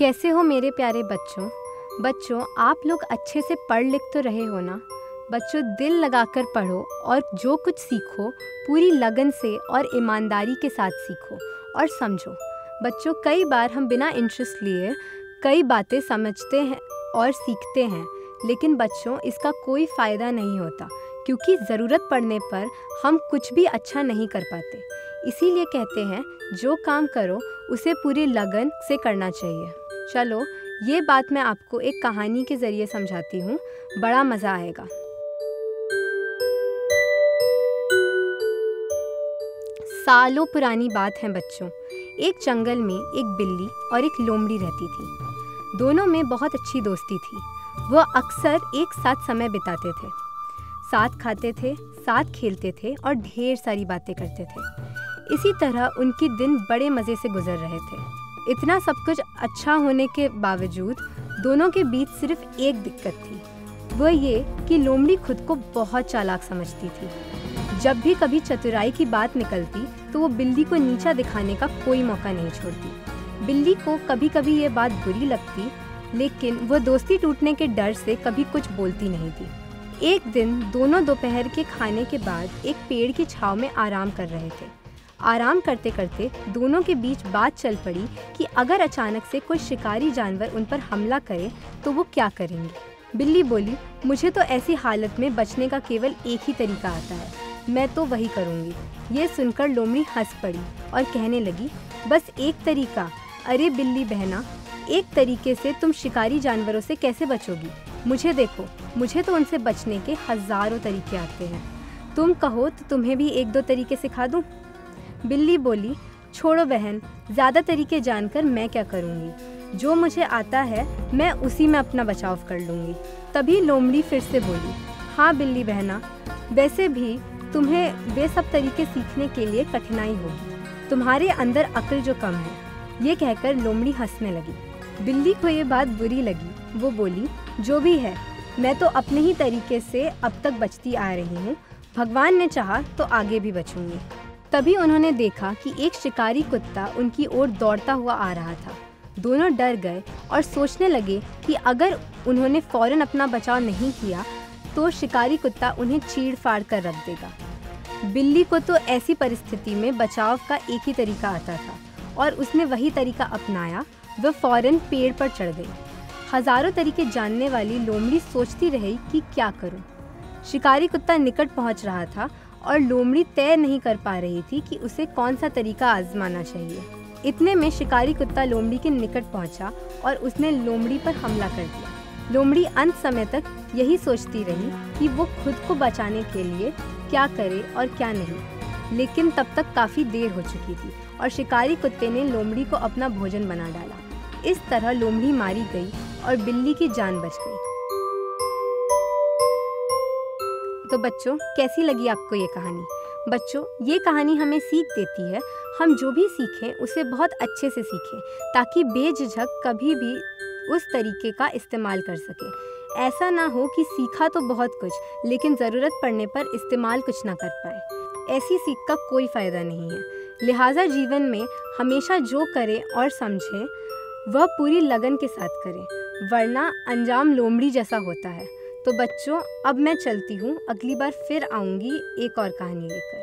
कैसे हो मेरे प्यारे बच्चों। बच्चों, आप लोग अच्छे से पढ़ लिख तो रहे हो ना। बच्चों, दिल लगाकर पढ़ो और जो कुछ सीखो पूरी लगन से और ईमानदारी के साथ सीखो और समझो। बच्चों, कई बार हम बिना इंटरेस्ट लिए कई बातें समझते हैं और सीखते हैं, लेकिन बच्चों इसका कोई फ़ायदा नहीं होता क्योंकि ज़रूरत पड़ने पर हम कुछ भी अच्छा नहीं कर पाते। इसीलिए कहते हैं जो काम करो उसे पूरी लगन से करना चाहिए। चलो, ये बात मैं आपको एक कहानी के ज़रिए समझाती हूँ, बड़ा मज़ा आएगा। सालों पुरानी बात है बच्चों। एक जंगल में एक बिल्ली और एक लोमड़ी रहती थी। दोनों में बहुत अच्छी दोस्ती थी। वह अक्सर एक साथ समय बिताते थे, साथ खाते थे, साथ खेलते थे और ढेर सारी बातें करते थे। इसी तरह उनके दिन बड़े मज़े से गुजर रहे थे। इतना सब कुछ अच्छा होने के बावजूद दोनों के बीच सिर्फ एक दिक्कत थी, वह ये कि लोमड़ी खुद को बहुत चालाक समझती थी। जब भी कभी चतुराई की बात निकलती तो वो बिल्ली को नीचा दिखाने का कोई मौका नहीं छोड़ती। बिल्ली को कभी कभी ये बात बुरी लगती, लेकिन वह दोस्ती टूटने के डर से कभी कुछ बोलती नहीं थी। एक दिन दोनों दोपहर के खाने के बाद एक पेड़ की छांव में आराम कर रहे थे। आराम करते करते दोनों के बीच बात चल पड़ी कि अगर अचानक से कोई शिकारी जानवर उन पर हमला करे तो वो क्या करेंगे। बिल्ली बोली, मुझे तो ऐसी हालत में बचने का केवल एक ही तरीका आता है, मैं तो वही करूँगी। ये सुनकर लोमड़ी हंस पड़ी और कहने लगी, बस एक तरीका? अरे बिल्ली बहना, एक तरीके से तुम शिकारी जानवरों से कैसे बचोगी? मुझे देखो, मुझे तो उनसे बचने के हज़ारों तरीके आते हैं। तुम कहो तो तुम्हें भी एक दो तरीके सिखा दूँ? बिल्ली बोली, छोड़ो बहन, ज़्यादा तरीके जानकर मैं क्या करूँगी, जो मुझे आता है मैं उसी में अपना बचाव कर लूँगी। तभी लोमड़ी फिर से बोली, हाँ बिल्ली बहना, वैसे भी तुम्हें वे सब तरीके सीखने के लिए कठिनाई होगी, तुम्हारे अंदर अक्ल जो कम है। ये कहकर लोमड़ी हंसने लगी। बिल्ली को ये बात बुरी लगी। वो बोली, जो भी है, मैं तो अपने ही तरीके से अब तक बचती आ रही हूँ, भगवान ने चाहा तो आगे भी बचूंगी। तभी उन्होंने देखा कि एक शिकारी कुत्ता उनकी ओर दौड़ता हुआ आ रहा था। दोनों डर गए और सोचने लगे कि अगर उन्होंने फौरन अपना बचाव नहीं किया तो शिकारी कुत्ता उन्हें चीड़ फाड़ कर रख देगा। बिल्ली को तो ऐसी परिस्थिति में बचाव का एक ही तरीका आता था और उसने वही तरीका अपनाया। वह फौरन पेड़ पर चढ़ गई। हजारों तरीके जानने वाली लोमड़ी सोचती रही कि क्या करूं। शिकारी कुत्ता निकट पहुंच रहा था और लोमड़ी तय नहीं कर पा रही थी कि उसे कौन सा तरीका आजमाना चाहिए। इतने में शिकारी कुत्ता लोमड़ी के निकट पहुंचा और उसने लोमड़ी पर हमला कर दिया। लोमड़ी अंत समय तक यही सोचती रही कि वो खुद को बचाने के लिए क्या करे और क्या नहीं, लेकिन तब तक काफ़ी देर हो चुकी थी और शिकारी कुत्ते ने लोमड़ी को अपना भोजन बना डाला। इस तरह लोमड़ी मारी गई और बिल्ली की जान बच गई। तो बच्चों, कैसी लगी आपको ये कहानी? बच्चों, ये कहानी हमें सीख देती है, हम जो भी सीखें उसे बहुत अच्छे से सीखें ताकि बेझिझक कभी भी उस तरीके का इस्तेमाल कर सकें। ऐसा ना हो कि सीखा तो बहुत कुछ लेकिन ज़रूरत पड़ने पर इस्तेमाल कुछ ना कर पाए। ऐसी सीख का कोई फ़ायदा नहीं है। लिहाजा जीवन में हमेशा जो करें और समझें वह पूरी लगन के साथ करें, वरना अंजाम लोमड़ी जैसा होता है। तो बच्चों, अब मैं चलती हूँ, अगली बार फिर आऊँगी एक और कहानी लेकर।